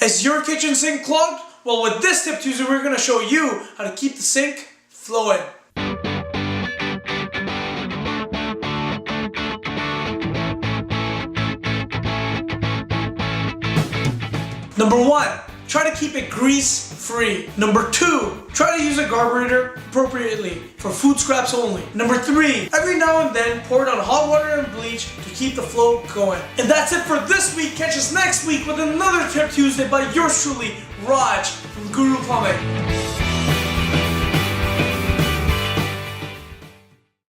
Is your kitchen sink clogged? Well, with this Tip Tuesday, we're going to show you how to keep the sink flowing. Number 1, try to keep it grease-free. Number 2, try to use a Garburator appropriately for food scraps only. Number 3, every now and then pour it on hot water and bleach to keep the flow going. And that's it for this week. Catch us next week with another Tip Tuesday by yours truly, Raj from Surrey Plumber.